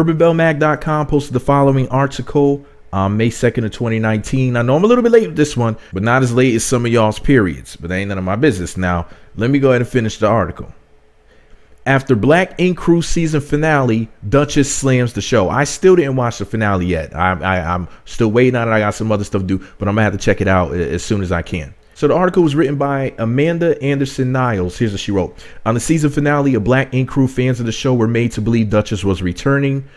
UrbanBelleMag.com posted the following article on May 2nd of 2019. I know I'm a little bit late with this one, but not as late as some of y'all's periods, but that ain't none of my business. Now, let me go ahead and finish the article. After Black Ink Crew season finale, Dutchess slams the show. I still didn't watch the finale yet. I'm still waiting on it. I got some other stuff to do, but I'm gonna have to check it out as soon as I can. So the article was written by Amanda Anderson Niles. Here's what she wrote. On the season finale of Black Ink Crew, fans of the show were made to believe Dutchess was returning.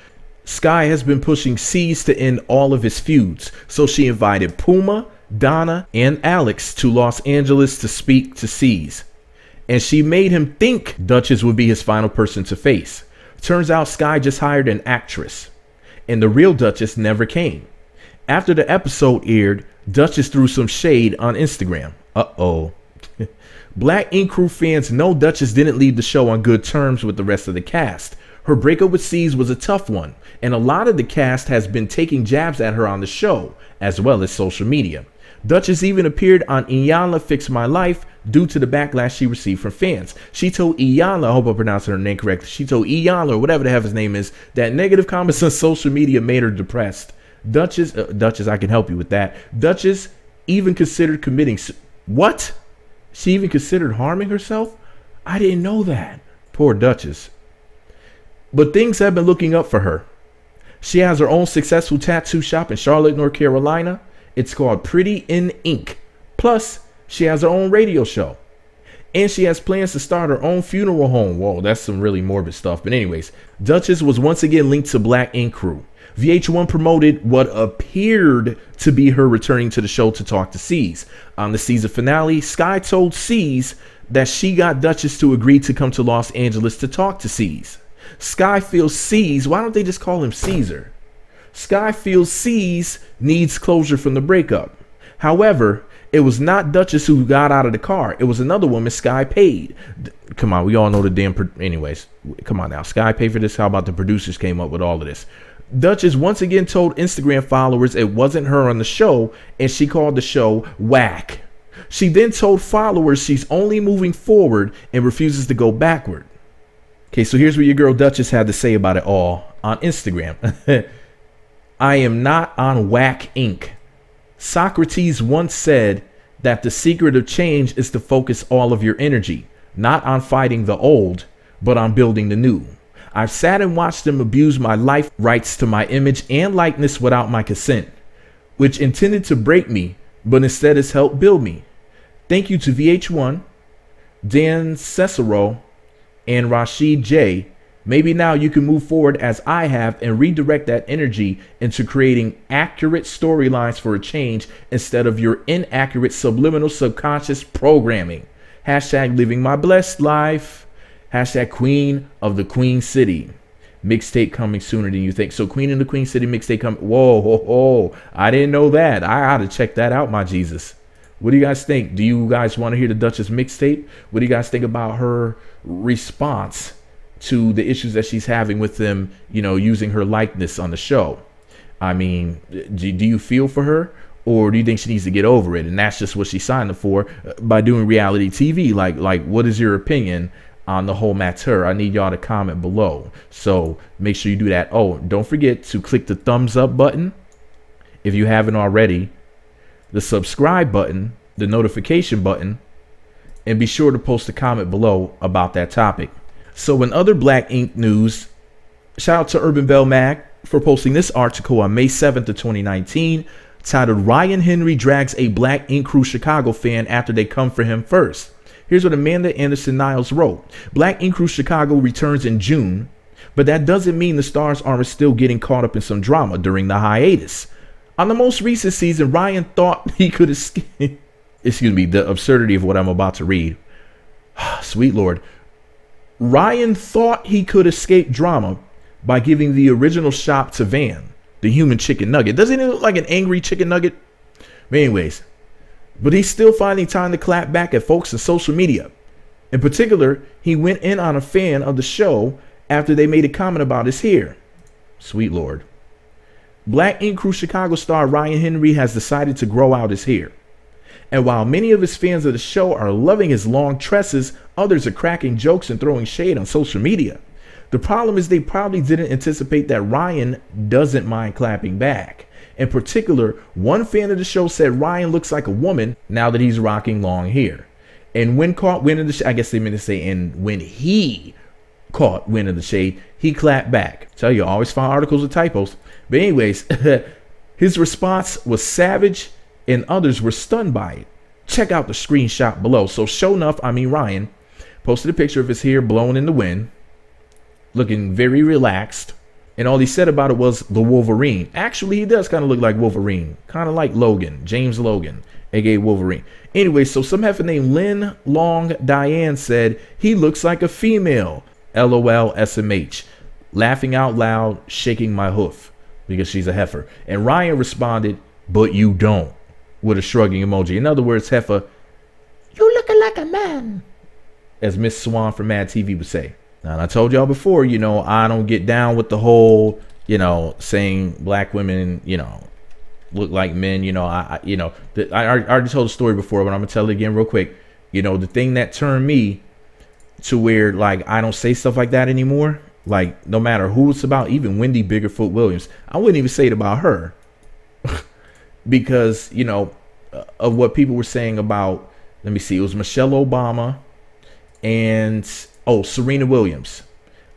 Sky has been pushing C's to end all of his feuds, so she invited Puma, Donna, and Alex to Los Angeles to speak to C's. And she made him think Dutchess would be his final person to face. Turns out Sky just hired an actress, and the real Dutchess never came. After the episode aired, Dutchess threw some shade on Instagram. Uh-oh. Black Ink Crew fans know Dutchess didn't leave the show on good terms with the rest of the cast. Her breakup with C's was a tough one, and a lot of the cast has been taking jabs at her on the show, as well as social media. Dutchess even appeared on Iyanla Fix My Life due to the backlash she received from fans. She told Iyanla, I hope I'm pronouncing her name correctly, she told Iyanla, or whatever the hell his name is, that negative comments on social media made her depressed. Dutchess, I can help you with that. Dutchess even considered committing, what? She even considered harming herself? I didn't know that. Poor Dutchess. But things have been looking up for her. She has her own successful tattoo shop in Charlotte, North Carolina. It's called Pretty in Ink. Plus, she has her own radio show. And she has plans to start her own funeral home. Whoa, that's some really morbid stuff. But anyways, Dutchess was once again linked to Black Ink Crew. VH1 promoted what appeared to be her returning to the show to talk to C's. On the season finale, Sky told C's that she got Dutchess to agree to come to Los Angeles to talk to C's. Sky feels C's, why don't they just call him Caesar? Sky feels C's needs closure from the breakup. However, it was not Dutchess who got out of the car. It was another woman Sky paid. Come on, we all know the damn... Anyways, come on now. Sky paid for this. How about the producers came up with all of this? Dutchess once again told Instagram followers it wasn't her on the show, and she called the show whack. She then told followers she's only moving forward and refuses to go backward. Okay, so here's what your girl Dutchess had to say about it all on Instagram. I am not on whack ink. Socrates once said that the secret of change is to focus all of your energy, not on fighting the old, but on building the new. I've sat and watched them abuse my life rights to my image and likeness without my consent, which intended to break me, but instead has helped build me. Thank you to VH1, Dan Cesaro, and Rashid J. Maybe now you can move forward as I have and redirect that energy into creating accurate storylines for a change instead of your inaccurate subliminal subconscious programming. Hashtag living my blessed life. Hashtag Queen of the Queen City. Mixtape coming sooner than you think. So Queen of the Queen City mixtape coming. Whoa, whoa, whoa. I didn't know that. I ought to check that out, my Jesus. What do you guys think? Do you guys want to hear the Dutchess mixtape? What do you guys think about her response to the issues that she's having with them, you know, using her likeness on the show? I mean, do you feel for her, or do you think she needs to get over it? And that's just what she signed up for by doing reality TV. Like, what is your opinion on the whole matter? I need y'all to comment below. So make sure you do that. Oh, don't forget to click the thumbs up button if you haven't already, the subscribe button, the notification button, and be sure to post a comment below about that topic. So in other Black Ink news, shout out to Urban Belle Mag for posting this article on May 7th of 2019 titled Ryan Henry drags a Black Ink Crew Chicago fan after they come for him first. Here's what Amanda Anderson Niles wrote. Black Ink Crew Chicago returns in June, but that doesn't mean the stars aren't still getting caught up in some drama during the hiatus. On the most recent season, Ryan thought he could escape. Excuse me, the absurdity of what I'm about to read. Sweet Lord. Ryan thought he could escape drama by giving the original shop to Van, the human chicken nugget. Doesn't it look like an angry chicken nugget? But anyways, but he's still finding time to clap back at folks on social media. In particular, he went in on a fan of the show after they made a comment about his hair. Sweet Lord. Black Ink Crew Chicago star Ryan Henry has decided to grow out his hair. And while many of his fans of the show are loving his long tresses, others are cracking jokes and throwing shade on social media. The problem is they probably didn't anticipate that Ryan doesn't mind clapping back. In particular, one fan of the show said Ryan looks like a woman now that he's rocking long hair. And when caught wind of the shade, I guess they meant to say, and when he caught wind of the shade, he clapped back. Tell you, I always find articles with typos. But anyways, his response was savage and others were stunned by it. Check out the screenshot below. So sure enough, Ryan posted a picture of his hair blowing in the wind, looking very relaxed. And all he said about it was the Wolverine. Actually, he does kind of look like Wolverine. Kind of like Logan, James Logan, aka Wolverine. Anyway, so some heifer named Lynn Long Diane said, he looks like a female. LOL SMH. Laughing out loud, shaking my hoof. Because she's a heifer. And Ryan responded, but you don't. With a shrugging emoji. In other words, heifer, you looking like a man. As Miss Swan from Mad TV would say. Now, and I told y'all before, I don't get down with the whole, saying black women, look like men. I already told the story before, but I'm gonna tell it again real quick. The thing that turned me to where, like, I don't say stuff like that anymore. Like, no matter who it's about, even Wendy Biggerfoot Williams, I wouldn't even say it about her because, of what people were saying about, let me see, it was Michelle Obama and Serena Williams.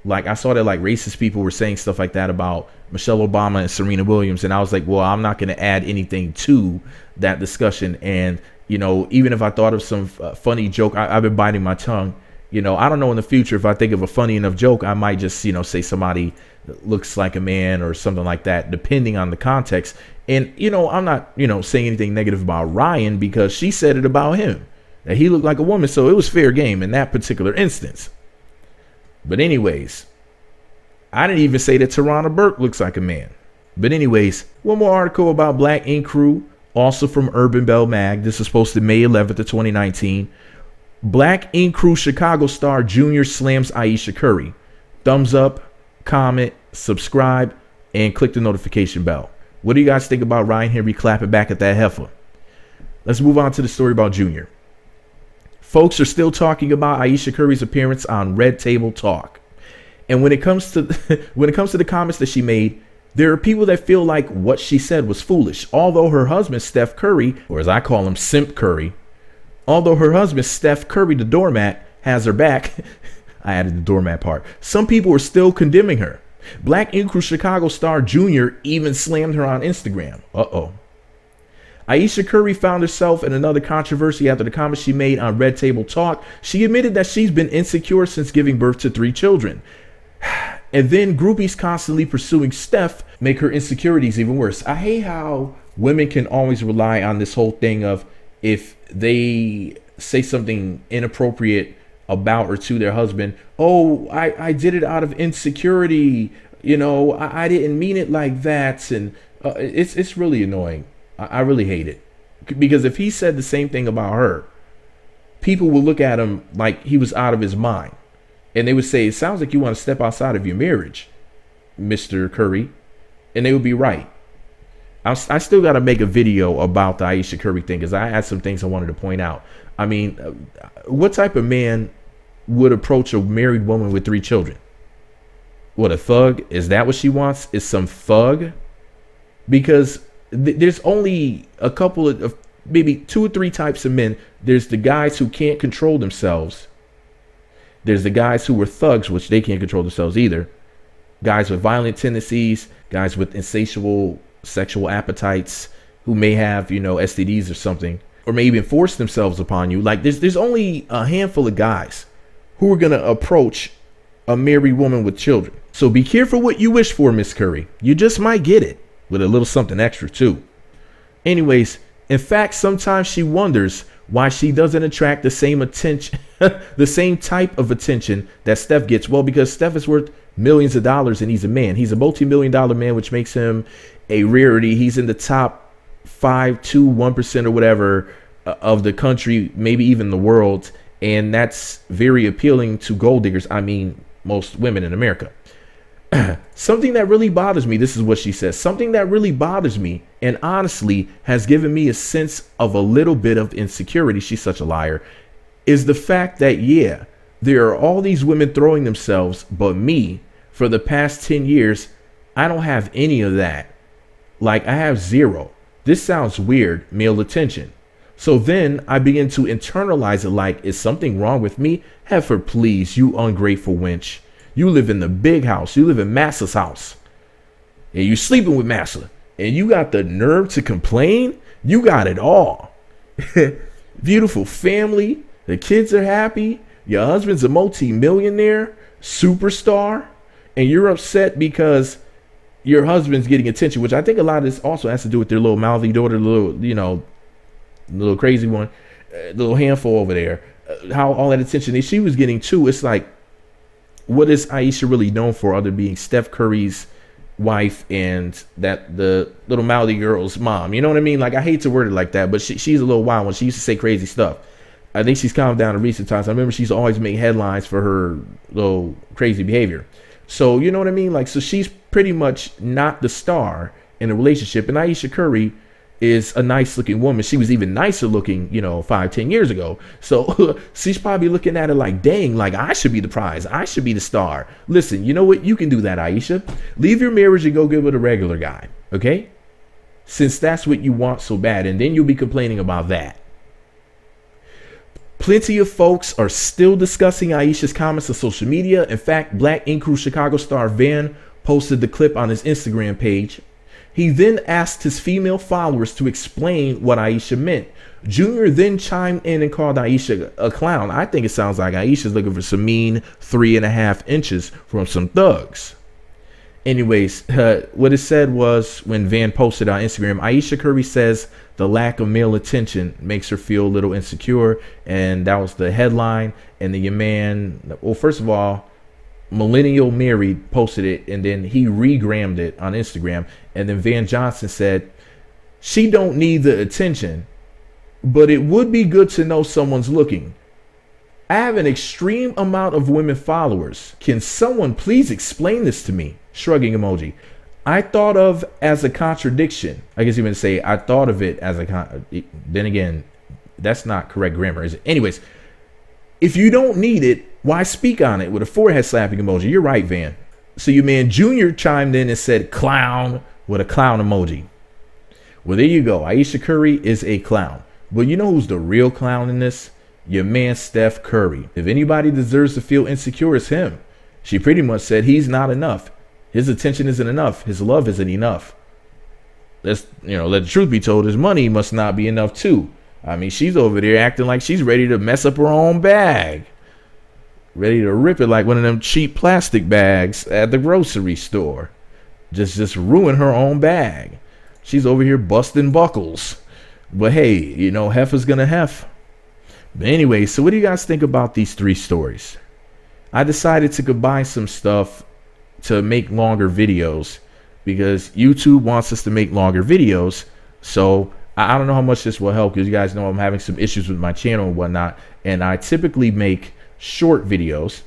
Like, I saw that like racist people were saying stuff like that about Michelle Obama and Serena Williams. And I was like, well, I'm not going to add anything to that discussion. And, even if I thought of some funny joke, I've been biting my tongue. I don't know in the future if I think of a funny enough joke, I might just, say somebody looks like a man or something like that, depending on the context. And, I'm not, saying anything negative about Ryan because she said it about him, that he looked like a woman. So it was fair game in that particular instance. But anyways, I didn't even say that Tarana Burke looks like a man. But anyways, one more article about Black Ink Crew, also from Urban Belle Mag. This is posted May 11th of 2019. Black Ink Crew Chicago star Junior slams Ayesha Curry. Thumbs up, comment, subscribe, and click the notification bell. What do you guys think about Ryan Henry clapping back at that heifer? Let's move on to the story about Junior. Folks are still talking about Ayesha Curry's appearance on Red Table Talk. And when it comes to the comments that she made, there are people that feel like what she said was foolish. Although her husband, Steph Curry, or as I call him, Simp Curry, although her husband, Steph Curry, the doormat, has her back, I added the doormat part, some people are still condemning her. Black Ink Crew Chicago star Junior even slammed her on Instagram. Uh-oh. Ayesha Curry found herself in another controversy after the comments she made on Red Table Talk. She admitted that she's been insecure since giving birth to 3 children. And then groupies constantly pursuing Steph make her insecurities even worse. I hate how women can always rely on this whole thing of if they say something inappropriate about or to their husband, oh, I did it out of insecurity. I didn't mean it like that. And it's really annoying. I really hate it, because if he said the same thing about her, people would look at him like he was out of his mind. And they would say, it sounds like you want to step outside of your marriage, Mr. Curry. And they would be right. I still got to make a video about the Ayesha Curry thing because I had some things I wanted to point out. I mean, what type of man would approach a married woman with 3 children? What, a thug? Is that what she wants? Is some thug? Because there's only a couple of maybe 2 or 3 types of men. There's the guys who can't control themselves. There's the guys who were thugs, which they can't control themselves either. Guys with violent tendencies, guys with insatiable sexual appetites who may have, STDs or something, or may even force themselves upon you. Like there's only a handful of guys who are going to approach a married woman with children. So be careful what you wish for, Miss Curry. You just might get it. With a little something extra too. Anyways, in fact, sometimes she wonders why she doesn't attract the same attention, the same type of attention that Steph gets. Well, because Steph is worth millions of dollars and he's a man. He's a multi-million-dollar man, which makes him a rarity. He's in the top 5 to 1% or whatever of the country, maybe even the world. And that's very appealing to gold diggers. I mean, most women in America. Something that really bothers me, this is what she says, something that really bothers me and honestly has given me a sense of a little bit of insecurity, she's such a liar, is the fact that, yeah, There are all these women throwing themselves, but me, for the past 10 years, I don't have any of that. Like, I have zero. This sounds weird, male attention. So then I begin to internalize it like, is something wrong with me? Heifer, please, you ungrateful wench. You live in the big house. You live in Massa's house. And you sleeping with Massa. And you got the nerve to complain? You got it all. Beautiful family. The kids are happy. Your husband's a multi-millionaire, superstar. And you're upset because your husband's getting attention, which I think a lot of this also has to do with their little mouthy daughter, little, you know, little crazy one, little handful over there. How all that attention that she was getting too. It's like, what is Ayesha really known for other being Steph Curry's wife and that the little mouthy girl's mom? You know what I mean? Like, I hate to word it like that, but she's a little wild one. She used to say crazy stuff. I think she's calmed down in recent times. I remember she's always made headlines for her little crazy behavior. So, you know what I mean? Like, so she's pretty much not the star in a relationship. And Ayesha Curry is a nice looking woman. She was even nicer looking, you know, 5-10 years ago. So she's probably looking at it like, dang, like I should be the prize. I should be the star. Listen, you know what? You can do that, Ayesha. Leave your marriage and go get with a regular guy. Okay? Since that's what you want so bad. And then you'll be complaining about that. Plenty of folks are still discussing Ayesha's comments on social media. In fact, Black Ink Crew Chicago star Van posted the clip on his Instagram page. He then asked his female followers to explain what Ayesha meant. Junior then chimed in and called Ayesha a clown. I think it sounds like Ayesha's looking for some mean 3.5 inches from some thugs. Anyways, what it said was, when Van posted on Instagram, Ayesha Curry says the lack of male attention makes her feel a little insecure. And that was the headline. And then your man, well, first of all, Millennial Married posted it, and then he regrammed it on Instagram. And then Van Johnson said, she don't need the attention, but it would be good to know someone's looking. I have an extreme amount of women followers. Can someone please explain this to me? Shrugging emoji. I thought of as a contradiction. I guess you would say I thought of it as a then again, that's not correct grammar, is it? Anyways, if you don't need it, why speak on it? With a forehead slapping emoji. You're right, Van. So your man Junior chimed in and said clown with a clown emoji. Well, there you go. Ayesha Curry is a clown. But you know who's the real clown in this? Your man Steph Curry. If anybody deserves to feel insecure, it's him. She pretty much said he's not enough. His attention isn't enough. His love isn't enough. Let's, you know, let the truth be told, his money must not be enough too. I mean, she's over there acting like she's ready to mess up her own bag. Ready to rip it like one of them cheap plastic bags at the grocery store. Just ruin her own bag. She's over here busting buckles. But hey, you know, heifer's gonna hef. But anyway, so what do you guys think about these 3 stories? I decided to combine some stuff to make longer videos because YouTube wants us to make longer videos. So I don't know how much this will help, because you guys know I'm having some issues with my channel and whatnot. And I typically make short videos.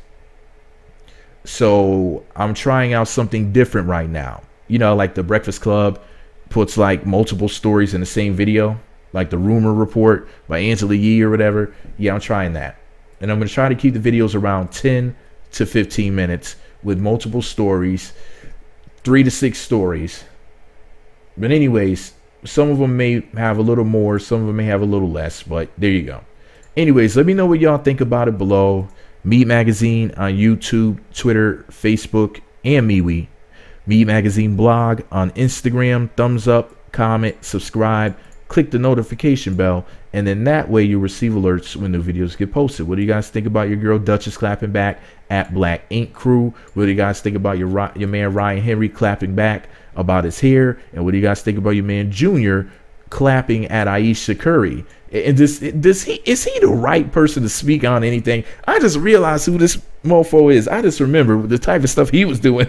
So I'm trying out something different right now. You know, like the Breakfast Club puts like multiple stories in the same video, like the Rumor Report by Angela Yee or whatever. Yeah, I'm trying that. And I'm going to try to keep the videos around 10 to 15 minutes with multiple stories, 3 to 6 stories. But anyways, some of them may have a little more, some of them may have a little less, but there you go. Anyways, let me know what y'all think about it below. Meat Magazine on YouTube, Twitter, Facebook, and MeWe. Meat Magazine blog on Instagram. Thumbs up, comment, subscribe, click the notification bell, and then that way you'll receive alerts when new videos get posted. What do you guys think about your girl Dutchess clapping back at Black Ink Crew? What do you guys think about your man Ryan Henry clapping back about his hair? And what do you guys think about your man Junior clapping at Ayesha Curry? And is he the right person to speak on anything? I just realized who this mofo is. I just remember the type of stuff he was doing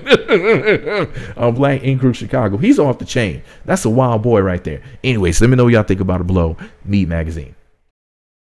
on Black Ink Crew Chicago. He's off the chain. That's a wild boy right there. Anyways, let me know what y'all think about it below. Meat Magazine.